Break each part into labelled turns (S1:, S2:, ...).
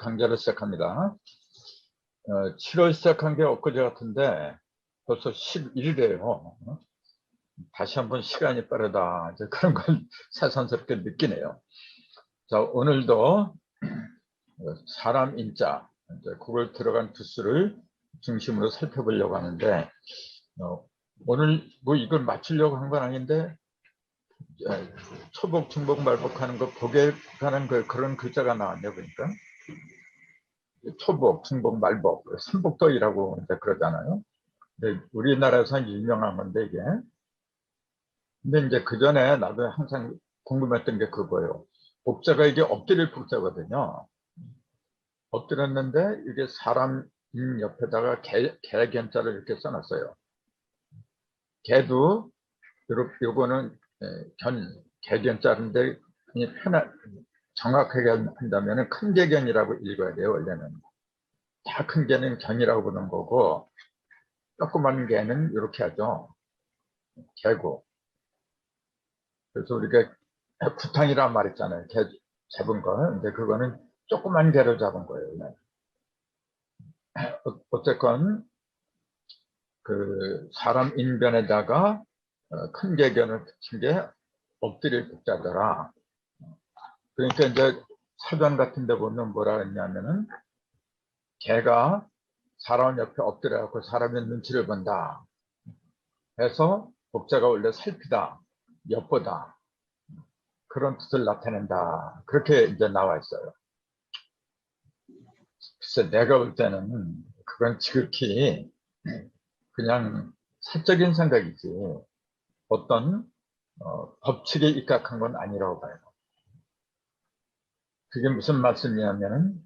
S1: 강좌를 시작합니다. 7월 시작한 게 엊그제 같은데 벌써 11일이에요. 다시 한번 시간이 빠르다. 이제 그런 걸 새삼스럽게 느끼네요. 자, 오늘도 사람 인자, 이제 그걸 들어간 두수를 중심으로 살펴보려고 하는데, 오늘 뭐 이걸 맞추려고 한 건 아닌데, 초복, 중복, 말복하는 거 복에 관한 그런 글자가 나왔네요, 보니까. 초복, 중복, 말복, 삼복도이라고 이제 그러잖아요. 근데 우리나라에서 유명한 건데 이게. 근데 이제 그 전에 나도 항상 궁금했던 게 그거예요. 복자가 이게 엎드릴 복자거든요. 엎드렸는데 이게 사람 옆에다가 개견자를 이렇게 써놨어요. 개도 요거는 개견자인데 정확하게 한다면 큰 개견이라고 읽어야 돼요. 원래는 다 큰 개는 견이라고 부르는 거고, 조그만 개는 이렇게 하죠. 개고. 그래서 우리가 구탕이란 말 있잖아요. 개 잡은 거. 근데 그거는 조그만 개를 잡은 거예요. 어쨌건 그 사람 인변에다가 큰 개견을 붙인 게 엎드릴 복자더라. 그러니까 이제 사전 같은 데 보면 뭐라 했냐면은 개가 사람 옆에 엎드려갖고 사람의 눈치를 본다 해서 복자가 원래 살피다, 엿보다, 그런 뜻을 나타낸다. 그렇게 이제 나와 있어요. 글쎄, 내가 볼 때는 그건 지극히 그냥 사적인 생각이지 어떤 법칙에 입각한 건 아니라고 봐요. 그게 무슨 말씀이냐면은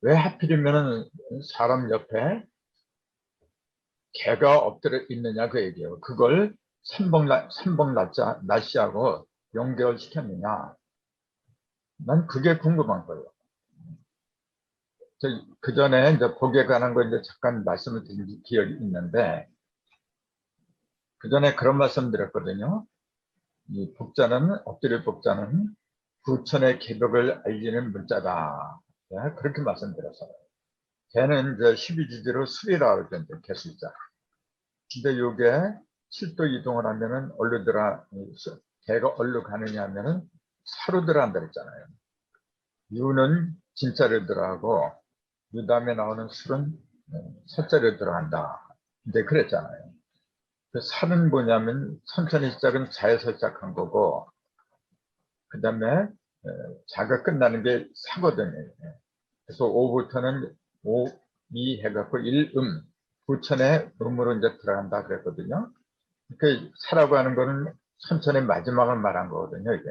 S1: 왜 하필이면은 사람 옆에 개가 엎드려 있느냐 그 얘기예요. 그걸 삼복날씨하고 연결시켰느냐. 난 그게 궁금한 거예요. 그 전에 이제 복에 관한 거 이제 잠깐 말씀을 드린 기억이 있는데, 그 전에 그런 말씀 드렸거든요. 이 복자는, 엎드릴 복자는 부천의 개벽을 알리는 문자다. 네, 그렇게 말씀드렸어요. 개는 이제 12지지로 술이라고 그러는데, 개술자. 근데 요게 7도 이동을 하면은 어디로 개가 어디로 가느냐 하면은 사로 들어간다 그랬잖아요. 유는 진짜로 들어가고, 그 다음에 나오는 술은 서자로 들어간다. 근데 그랬잖아요. 그 살은 뭐냐면 천천히 시작은 자에서 시작한 거고, 그 다음에 자가 끝나는 게 사거든요. 그래서 오부터는 오, 미 해갖고 일음, 부천에 음으로 이제 들어간다 그랬거든요. 그 사라고 하는 거는 천천히 마지막을 말한 거거든요, 이게.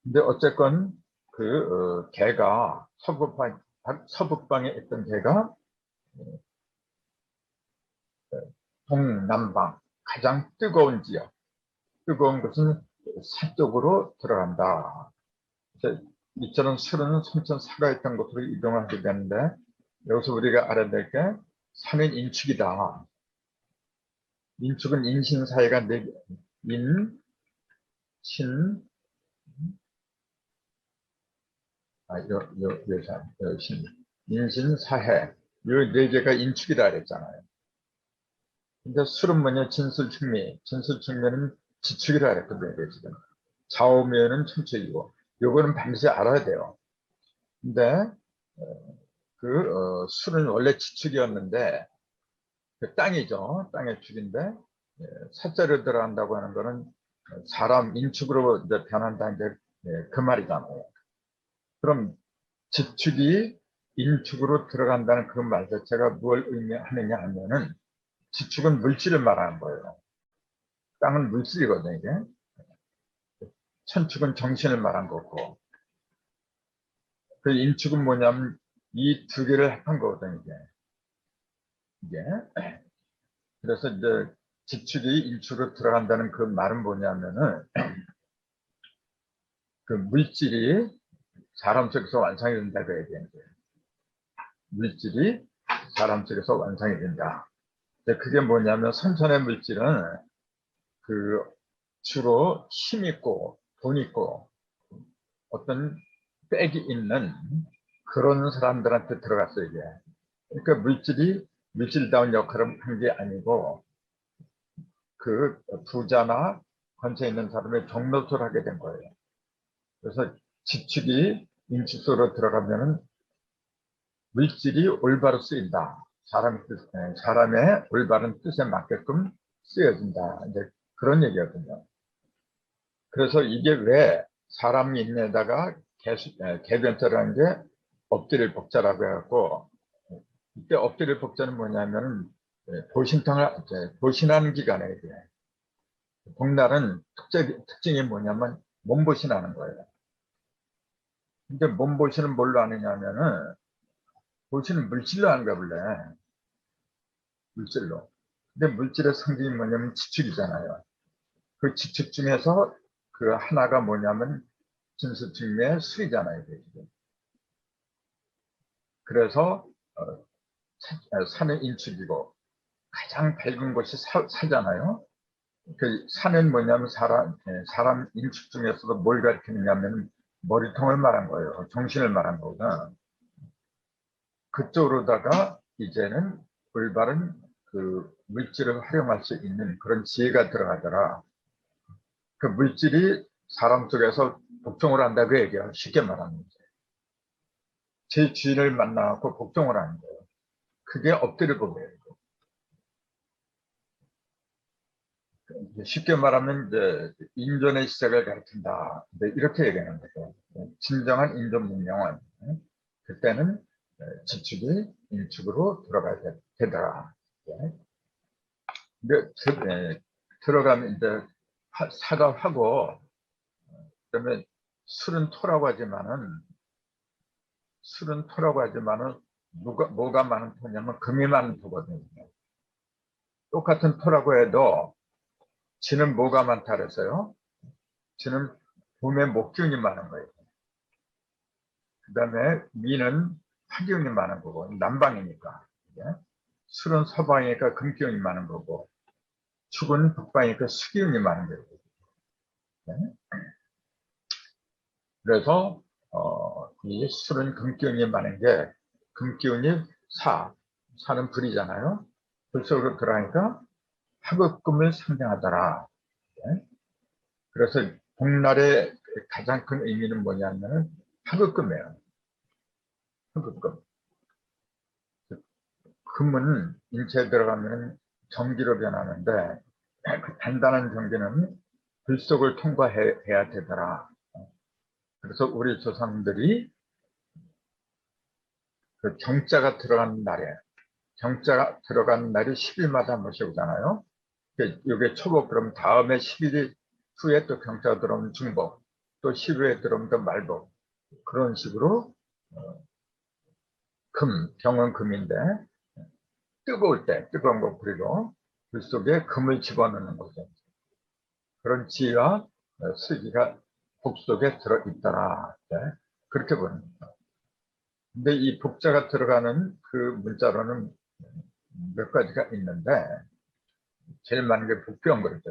S1: 근데 어쨌건 개가 서북방에 있던 개가 동남방, 가장 뜨거운 지역, 뜨거운 것은 서쪽으로 들어간다. 이처럼 술은 선천 사가 있던 곳으로 이동하게 되는데, 여기서 우리가 알아야 될 게 산은 인축이다. 인축은 인신 사회가 인, 신, 신, 인신 사회, 이 네 개가 인축이다 그랬잖아요. 근데 술은 뭐냐? 진술충미. 진술충미는 지축이라 그랬거든요, 지금. 좌우면은 천축이고. 요거는 반드시 알아야 돼요. 근데, 술은 원래 지축이었는데, 그 땅이죠. 땅의 축인데, 사자로 들어간다고 하는 거는 사람 인축으로 이제 변한다는 게 그 말이잖아요. 그럼 지축이 인축으로 들어간다는 그 말 자체가 뭘 의미하느냐 하면은 지축은 물질을 말하는 거예요. 땅은 물질이거든요, 이게. 천축은 정신을 말한 거고. 그 인축은 뭐냐면 이 두 개를 합한 거거든요, 이게. 그래서 이제 지축이 인축으로 들어간다는 그 말은 뭐냐면은 그 물질이 사람 속에서 완성이 된다고 해야 되는 거예요. 물질이 사람 속에서 완성이 된다. 그게 뭐냐면 선천의 물질은 주로 힘 있고 돈 있고 어떤 빽이 있는 그런 사람들한테 들어갔어요, 이게. 그러니까 물질다운 역할을 한 게 아니고, 그 부자나 권세 있는 사람의 종노릇을 하게 된 거예요. 그래서 지축이 인축소로 들어가면은 물질이 올바로 쓰인다. 사람의 올바른 뜻에 맞게끔 쓰여진다. 이제 그런 얘기거든요. 그래서 이게 왜 사람 인내다가 개변자라는 게 엎드릴 복자라고 해갖고, 이때 엎드릴 복자는 뭐냐면 보신하는 기간에 이게 복날은 특징이 뭐냐면 몸보신하는 거예요. 근데 몸보신은 뭘로 하느냐면은 보신은 물질로 하는 거야 원래. 물질로. 근데 물질의 성질이 뭐냐면 지축이잖아요. 그 지축 중에서 그 하나가 뭐냐면 진수증의 수이잖아요. 이게 지금. 그래서 산은 인축이고 가장 밝은 곳이 사잖아요. 그 산은 뭐냐면 사람 인축 중에서도 뭘 가리키느냐면 머리통을 말한 거예요. 정신을 말한 거구나. 그쪽으로다가 이제는 올바른 그 물질을 활용할 수 있는 그런 지혜가 들어가더라. 그 물질이 사람 속에서 복종을 한다고 얘기해요. 쉽게 말하면. 제 주인을 만나고 복종을 하는 거예요. 그게 엎드려 보게요. 쉽게 말하면 이제 인존의 시작을 가리킨다. 이렇게 얘기하는 거죠. 진정한 인존 문명은 그때는 지축이 인축으로 들어가야 되더라. 근데 들어가면 이제 사과하고 그다음에 술은 토라고 하지만은 뭐가 많은 토냐면 금이 많은 토거든요. 똑같은 토라고 해도 지는 뭐가 많다 그랬어요? 지는 봄에 목기운이 많은 거예요. 그다음에 미는 화기운이 많은 거고 남방이니까. 술은 서방이니까 금기운이 많은 거고 축은 북방이니까 수기운이 많은 거예요. 그래서 이 술은 금기운이 많은 게 금기운이 사는 불이잖아요. 불 속으로 들어가니까 화급금을 상징하더라. 그래서 복날의 가장 큰 의미는 뭐냐면 화급금이에요. 화급금. 금은 인체에 들어가면 전기로 변하는데 그 단단한 전기는 불 속을 통과해야 되더라. 그래서 우리 조상들이 그 정자가 들어간 날이 10일마다 한 번씩 오잖아요. 이게 초복, 그럼 다음에 10일 후에 또 경자가 들어오면 중복, 또 10일에 들어오면 또 말복. 그런 식으로 병은 금인데 뜨거울 때 뜨거운 거 부리고 그 속에 금을 집어넣는 거죠. 그런 지혜와 슬기가 복 속에 들어있더라. 그렇게 보는 거죠. 근데 이 복자가 들어가는 그 문자로는 몇 가지가 있는데 제일 많은 게 복병 그랬죠.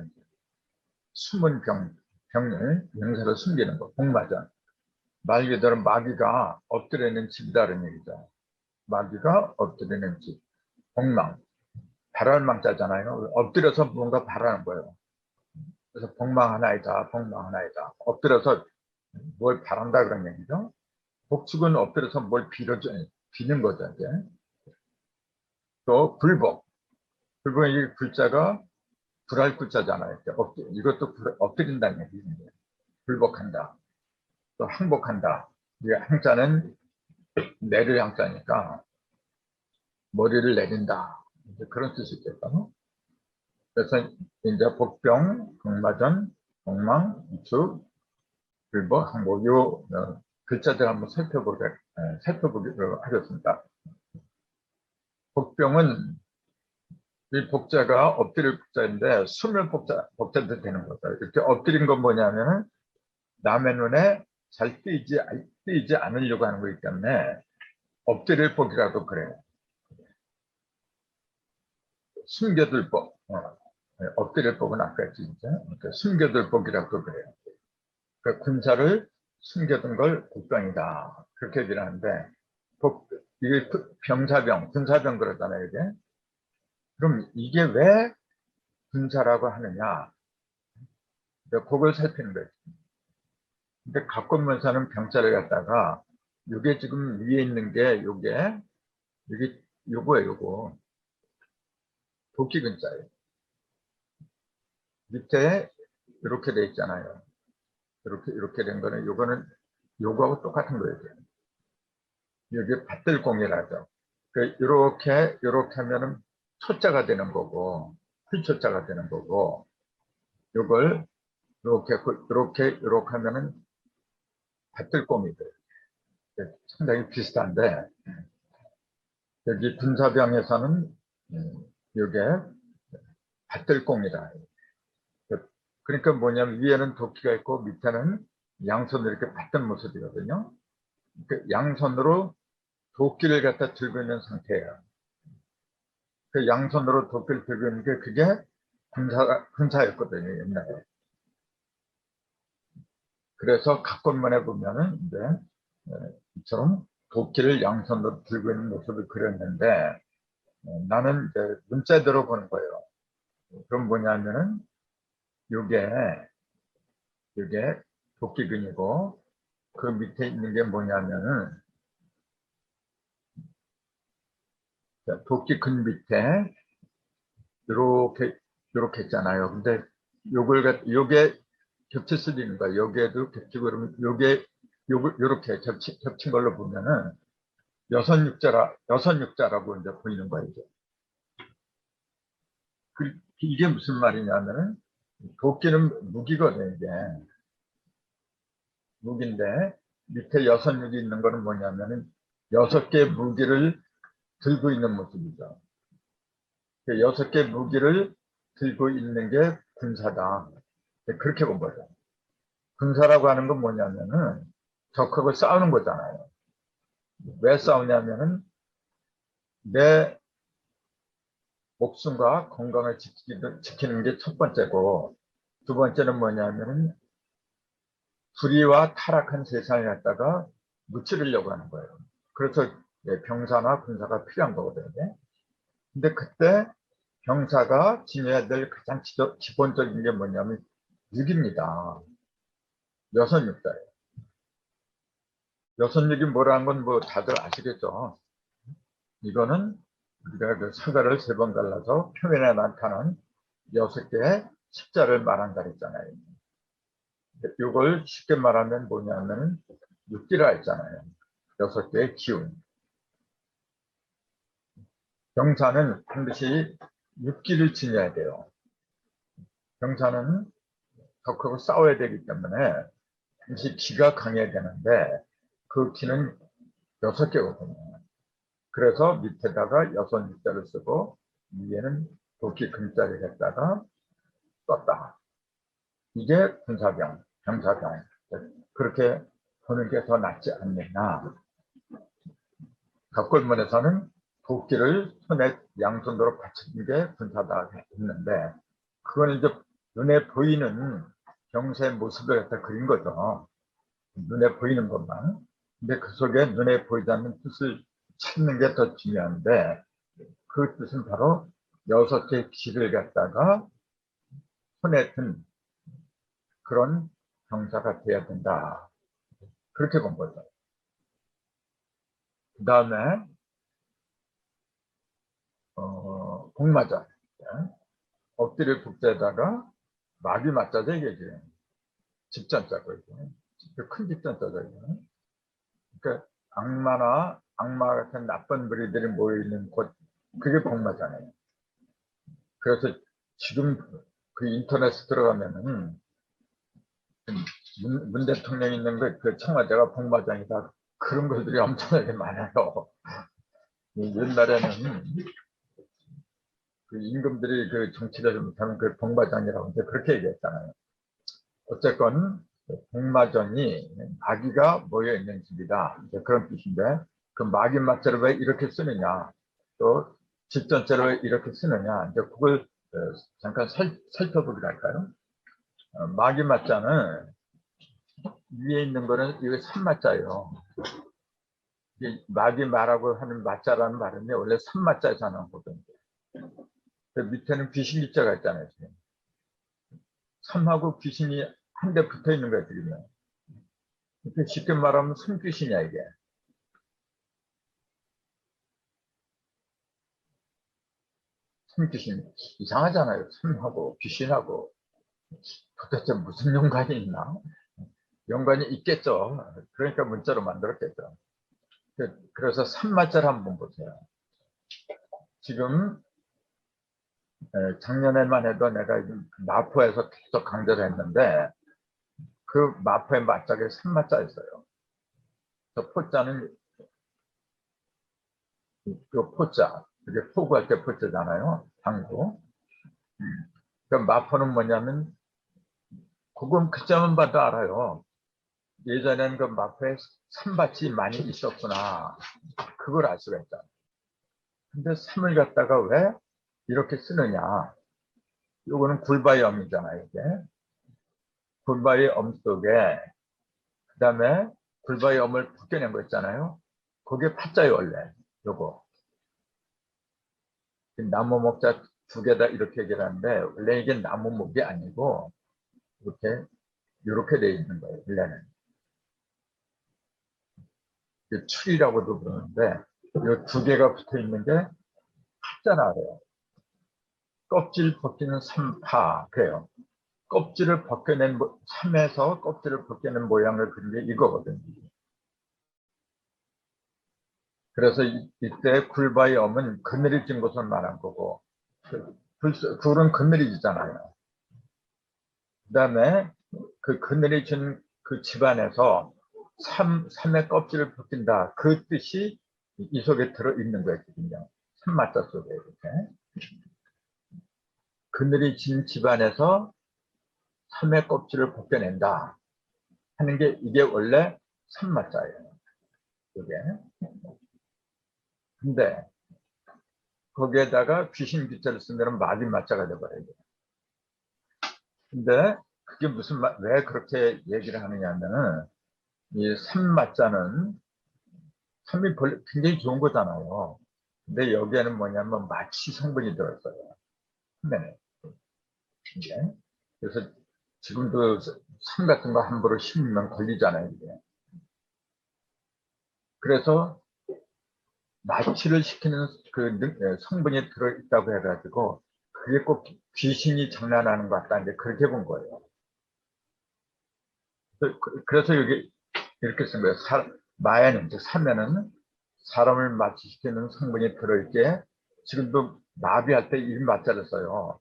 S1: 숨은 병을 명사로 숨기는 거, 복마전. 말 그대로 마귀가 엎드려 있는 집이다는 얘기죠. 마귀가 엎드려 있는 집. 복망. 바랄 망자잖아요. 엎드려서 뭔가 바라는 거예요. 그래서 복망 하나이다, 복망 하나이다. 엎드려서 뭘 바란다 그런 얘기죠. 복축은 엎드려서 뭘 비는 거죠. 이제. 또 불복. 불복이 글자가 불할 글자잖아요. 이것도 엎드린다는 얘기입니다. 불복한다. 또 항복한다. 이 항자는 내를 항자니까 머리를 내린다. 이제 그런 뜻이 있겠죠. 그래서 이제 복병, 극마전, 복망, 축, 불복, 항복 요 글자들 한번 살펴보기로 하겠습니다. 복병은 이 복자가 엎드릴 복자인데 수면 복자도 되는 거죠. 이렇게 엎드린 건 뭐냐면 남의 눈에 잘 띄지 않으려고 하는 거기 때문에 엎드릴 복이라도 그래요. 숨겨둘 복. 엎드릴 복은 아까 했지, 진짜. 그러니까 숨겨둘 복이라고 그래요. 그 군사를 숨겨둔 걸 복병이다. 그렇게 얘기를 하는데, 이게 병사병, 군사병 그러잖아요, 이게. 그럼 이게 왜 군사라고 하느냐? 그걸 살피는 거예요. 근데 갑군문사는 병자를 갖다가, 이게 지금 위에 있는 게, 이게, 요거예요, 요거. 도끼근자예요. 밑에 이렇게 돼 있잖아요. 이렇게 된 거는, 요거하고 똑같은 거예요. 여기 밭들공이라죠. 이렇게 하면은 초자가 되는 거고, 풀초자가 되는 거고, 요걸 이렇게 하면은 밭들공이 돼요. 상당히 비슷한데, 여기 군사병에서는 요게 밭들공이라. 그러니까 뭐냐면 위에는 도끼가 있고 밑에는 양손으로 이렇게 받든 모습이거든요. 그 양손으로 도끼를 갖다 들고 있는 상태예요. 그 양손으로 도끼를 들고 있는 게 그게 군사였거든요, 옛날에. 그래서 각권문에 보면은 이제 이처럼 도끼를 양손으로 들고 있는 모습을 그렸는데 나는 이제 문자대로 보는 거예요. 그럼 뭐냐면은 요게 도끼근이고 그 밑에 있는 게 뭐냐면은 도끼근 밑에 이렇게 있잖아요. 근데 요게 겹칠 수도 있는 거야. 여기에도 겹치고 그러면 요렇게 겹친 걸로 보면은 여섯 육자라고 이제 보이는 거예요. 이제. 이게 무슨 말이냐면은 도끼는 무기거든요. 이게 무기인데 밑에 여섯 육이 있는 거는 뭐냐면은 6개 무기를 들고 있는 모습이죠. 6개 무기를 들고 있는 게 군사다. 그렇게 본 거죠. 군사라고 하는 건 뭐냐면은 적하고 싸우는 거잖아요. 왜 싸우냐면은 내 목숨과 건강을 지키는 게 첫 번째고, 두 번째는 뭐냐면은 불의와 타락한 세상에 갖다가 무찌르려고 하는 거예요. 그래서 병사나 군사가 필요한 거거든요. 근데 그때 병사가 지녀야 될 가장 기본적인 게 뭐냐면 육입니다. 여섯 육자예요. 여섯 육이 뭐라는 건 뭐 다들 아시겠죠? 이거는 우리가 그 사과를 3번 갈라서 표면에 나타난 6개의 십자를 말한다 했잖아요. 이걸 쉽게 말하면 뭐냐면 육기라 했잖아요. 6개의 기운. 병사는 반드시 육기를 지녀야 돼요. 병사는 적하고 싸워야 되기 때문에 반드시 기가 강해야 되는데 그 기는 6개거든요. 그래서 밑에다가 6육자를 쓰고 위에는 도끼 금자를 했다가 썼다. 이게 군사병, 병사병. 그렇게 보는 게 더 낫지 않느냐. 갑골문에서는 도끼를 손에 양손으로 받치는 게 군사다 했는데 그건 이제 눈에 보이는 병사의 모습을 갖다 그린 거죠. 눈에 보이는 것만. 근데 그 속에 눈에 보이지 않는 뜻을 찾는 게 더 중요한데 그 뜻은 바로 6개 길을 갖다가 손에 든 그런 병사가 돼야 된다. 그렇게 본 거죠. 그 다음에 복마전. 엎드릴 북자에다가 막이 맞자죠 이게 지금. 집전자고 이게. 큰 집전자죠 이게. 그러니까 악마 같은 나쁜 무리들이 모여있는 곳, 그게 복마잖아요. 그래서 지금 그 인터넷에 들어가면은 문 대통령 있는 그 청와대가 복마장이다. 그런 것들이 엄청나게 많아요. 옛날에는 그 임금들이 그 정치를 못하면 그 복마장이라고 이제 그렇게 얘기했잖아요. 어쨌건 복마전이 마귀가 모여 있는 집이다. 그런 뜻인데 그 마귀 맞자를 왜 이렇게 쓰느냐, 또 집전자를 왜 이렇게 쓰느냐, 이제 그걸 잠깐 살펴보기로 할까요? 마귀 맞자는 위에 있는 거는 이거 산마자예요. 마귀 마라고 하는 마자라는 발음이 원래 산마자에서 나온 거거든요. 그 밑에는 귀신 기자가 있잖아요. 지금. 삼하고 귀신이 한 대 붙어 있는 거예요. 지금. 이렇게 쉽게 말하면 손귀신이야 이게. 손귀신 이상하잖아요. 손하고 귀신하고 도대체 무슨 연관이 있나? 연관이 있겠죠. 그러니까 문자로 만들었겠죠. 그래서 산마자를 한번 보세요. 지금 작년에만 해도 내가 마포에서 계속 강좌를 했는데 그 마포의 맞짝에 산마자였어요. 그 포자는 그 포자, 그게 포구할 때 포자잖아요. 당구. 그 마포는 뭐냐면 그건 글자만 봐도 알아요. 예전에는 그 마포에 산밭이 많이 있었구나. 그걸 알 수가 있다. 근데 산을 갖다가 왜 이렇게 쓰느냐. 요거는 굴바의 엄이잖아요. 이게. 굴바의 엄 속에 그 다음에 굴바의 엄을 벗겨낸 거 있잖아요. 그게 파자예요 원래. 요거. 나무 목자 두 개다 이렇게 얘기를 하는데 원래 이게 나무 목이 아니고 이렇게 돼 있는 거예요. 원래는. 출이라고도 그러는데 이 두 개가 붙어 있는 게 파자라 그래요. 껍질 벗기는 삼파 그래요. 껍질을 벗겨낸 삼에서 껍질을 벗겨낸 모양을 그린 게 이거거든요. 그래서 이때 굴바의 엄은 그늘이 진 곳을 말한 거고 굴은 그늘이 지잖아요. 그 다음에 그 그늘이 진 그 집안에서 삼의 껍질을 벗긴다. 그 뜻이 이 속에 들어있는 거거든요. 삼마자 속에 이렇게. 그늘이 진 집안에서 삼의 껍질을 벗겨낸다 하는 게 이게 원래 삼마자예요. 이게. 근데 거기에다가 귀신 기자를 쓰면 마귀 마자가 돼버려요. 근데 그게 왜 그렇게 얘기를 하느냐면은 이 삼마자는 삼이 굉장히 좋은 거잖아요. 근데 여기에는 뭐냐면 마취 성분이 들어있어요. 네. 그래서 지금도 삼 같은 거 함부로 심으면 걸리잖아요. 이게. 그래서 마취를 시키는 그 성분이 들어있다고 해가지고 그게 꼭 귀신이 장난하는 것 같다. 이제 그렇게 본 거예요. 그래서 여기 이렇게 쓴 거예요. 마에는, 즉 삼에는 사람을 마취시키는 성분이 들어있게 지금도 나비할 때 이 마자를 써요.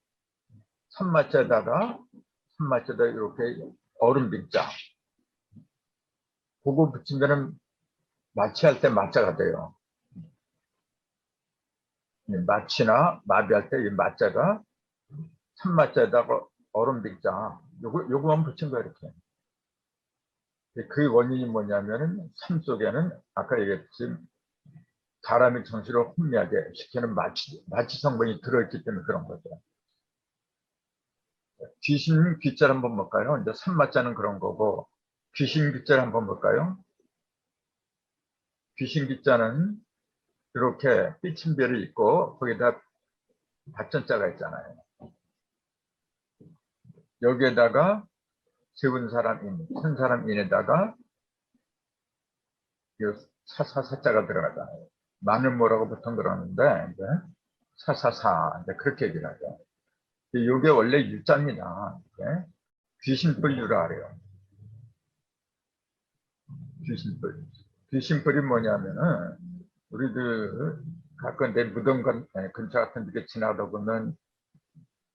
S1: 삼마자에다가 이렇게 얼음 빙자 그거 붙이면은 마취할 때 마자가 돼요. 마취나 마비할 때 이 마자가 삼마자에다가 얼음 빙자 요거만 붙인 거예요. 이렇게. 그 원인이 뭐냐면은 삶 속에는 아까 얘기했듯이 사람의 정신을 혼미하게 시키는 마취 성분이 들어있기 때문에 그런 거죠. 귀신 귀자를 한번 볼까요? 이제 산마자는 그런 거고 귀신 귀자를 한번 볼까요? 귀신 귀자는 이렇게 삐침배를 있고 거기다 받전자가 있잖아요. 여기에다가 세운 사람 큰 사람 인에다가 사사사자가 들어가잖아요. 마늘모라고 보통 그러는데 이제 사사사 이제 그렇게 얘기를 하죠. 이게 원래 유자입니다. 귀신뿔 유라 그래요. 귀신뿔. 귀신뿔이 뭐냐면은 우리들 가끔 내 무덤 근처 같은 데 지나다 보면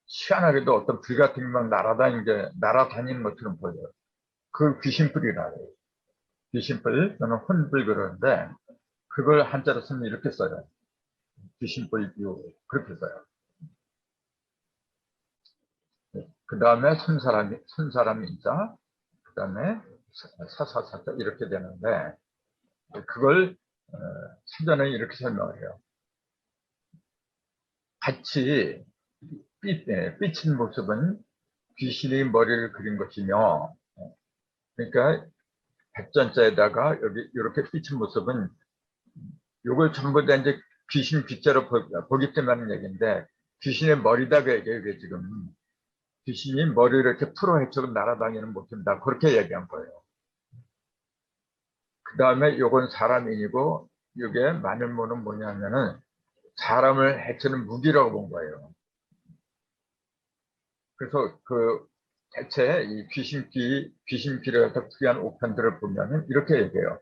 S1: 희한하게도 어떤 불 같은 게 막 날아다니는 것처럼 보여요. 그 귀신뿔이라 그래요. 귀신뿔 또는 혼뿔 그러는데 그걸 한자로 쓰면 이렇게 써요. 귀신뿔 요 그렇게 써요. 그 다음에 손사람이 인자, 그 다음에 사사사자 이렇게 되는데 그걸 사전에 이렇게 설명을 해요. 같이 삐친 모습은 귀신의 머리를 그린 것이며 그러니까 백전자에다가 여기 이렇게 비친 모습은 요걸 전부 다 이제 귀신 빗자로 보기 때문에 하는 얘기인데 귀신의 머리다가 얘기해요. 이게 지금 귀신이 머리를 이렇게 풀어 헤쳐서 날아다니는 모습이다. 그렇게 얘기한 거예요. 그 다음에 요건 사람인이고 이게 마늘모는 뭐냐면은 사람을 해치는 무기라고 본 거예요. 그래서 대체 이 귀신귀를 갖다 풀이한 오편들을 보면은 이렇게 얘기해요.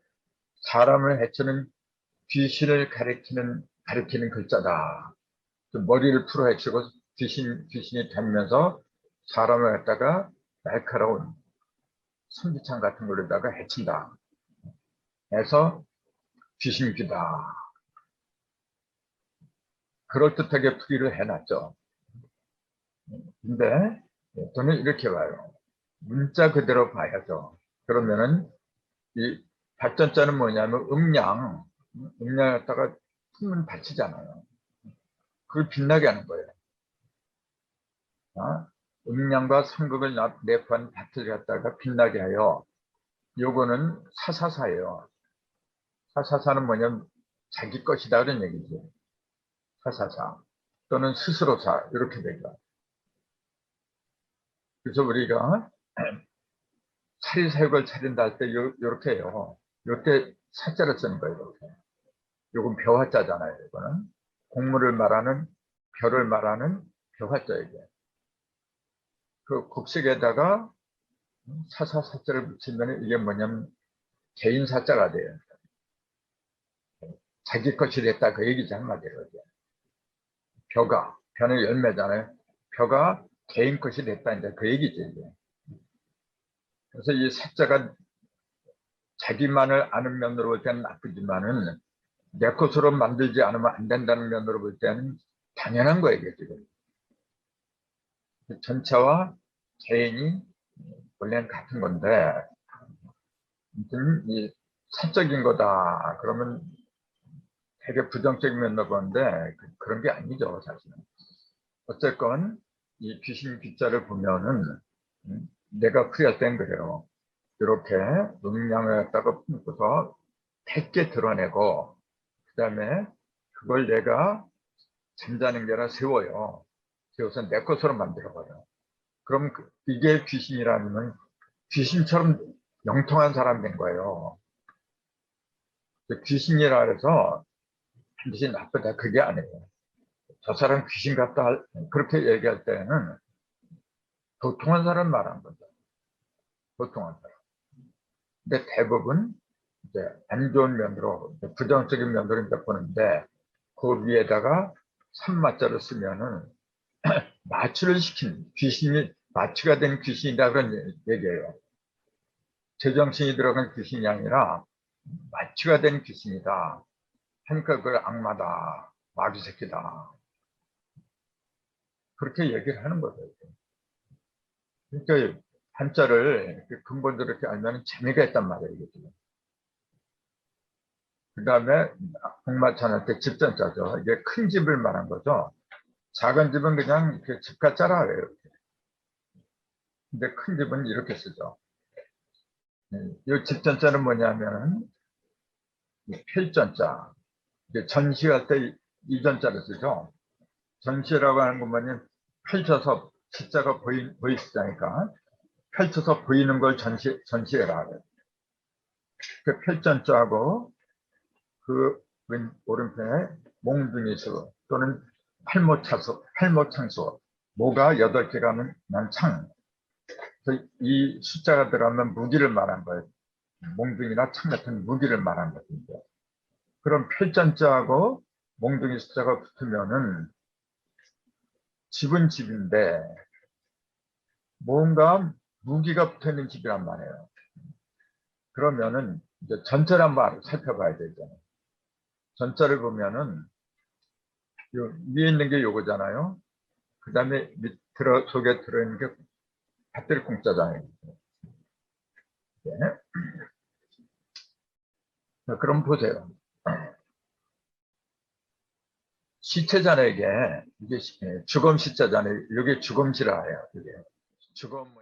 S1: 사람을 해치는 귀신을 가리키는 글자다. 머리를 풀어 헤치고 귀신이 다니면서 사람을 갖다가 날카로운 선기창 같은 걸로다가 해친다. 해서 귀신귀다. 그럴듯하게 풀이를 해놨죠. 근데 저는 이렇게 봐요. 문자 그대로 봐야죠. 그러면은 이 발전자는 뭐냐면 음량 갖다가 품은 받치잖아요. 그걸 빛나게 하는 거예요. 음량과 성극을 내포한 밭을 갖다가 빛나게 하여 요거는 사사사예요. 사사사는 뭐냐면 자기 것이다 그런 얘기죠. 사사사 또는 스스로사 이렇게 되죠. 그래서 우리가 사리사욕을 차린다 할 때 요렇게 해요. 요때 사자를 쓰는 거예요. 이렇게. 요건 벼화자잖아요. 이거는 곡물을 말하는 벼를 말하는 벼화자 이게. 그 곡식에다가 사사사자를 붙이면 이게 뭐냐면 개인 사자가 돼요. 자기 것이 됐다 그 얘기지 한마디로. 벼는 열매잖아요. 벼가 개인 것이 됐다 이제 그 얘기지 이제. 그래서 이 사자가 자기만을 아는 면으로 볼 때는 나쁘지만은 내 것으로 만들지 않으면 안 된다는 면으로 볼 때는 당연한 거예요 이게 지금. 전체와 개인이 원래는 같은 건데 아무튼 이 사적인 거다 그러면 되게 부정적인 면으로 보는데 그런 게 아니죠 사실은. 어쨌건 이 귀신 귀자를 보면은 내가 풀이할 땐 그래요. 이렇게 음량을 갖다가 품고서 100개 드러내고 그 다음에 그걸 내가 잠자는 게 아니라 세워요. 세워서 내 것으로 만들어버려. 그럼 이게 귀신이라면 귀신처럼 영통한 사람 된 거예요. 귀신이라 해서 반드시 나쁘다 그게 아니에요. 저 사람 귀신 같다 그렇게 얘기할 때는 도통한 사람 말한 거죠. 도통한 사람. 근데 대부분 이제 안 좋은 면으로 부정적인 면으로 이제 보는데 그 위에다가 산마자를 쓰면은 마취를 시킨 귀신이 마취가 된 귀신이다 그런 얘기예요. 제정신이 들어간 귀신이 아니라 마취가 된 귀신이다. 하니까 그걸 악마다, 마귀 새끼다. 그렇게 얘기를 하는 거죠. 그러니까 한자를 근본적으로 이렇게 알면 재미가 있단 말이에요. 이게. 그 다음에 복마찬할 때 집전자죠. 이게 큰 집을 말한 거죠. 작은 집은 그냥 이렇게 집과 짜라예요. 이렇게. 근데 큰 집은 이렇게 쓰죠. 이 집전자는 뭐냐면 필전자. 전시할 때 이전자를 쓰죠. 전시라고 하는 건 뭐냐면 펼쳐서 십자가 보이시자니까 펼쳐서 보이는 걸 전시해라. 그 필전자하고 그 오른편에 몽둥이수 또는 팔모창수 모가 8개가 난 창. 이 숫자가 들어가면 무기를 말한 거예요. 몽둥이나 창 같은 무기를 말한 것인데 그럼 필전자하고 몽둥이 숫자가 붙으면은 집은 집인데 뭔가 무기가 붙어있는 집이란 말이에요. 그러면은 이제 전체를 한번 살펴봐야 되잖아요. 전자를 보면은 위에 있는 게 요거잖아요. 그 다음에 속에 들어있는 게 밭들 공짜잖아요. 네. 자, 그럼 보세요. 시체잖아요, 이게. 이게 주검시자잖아요. 이게 주검시라 해요. 이게. 주검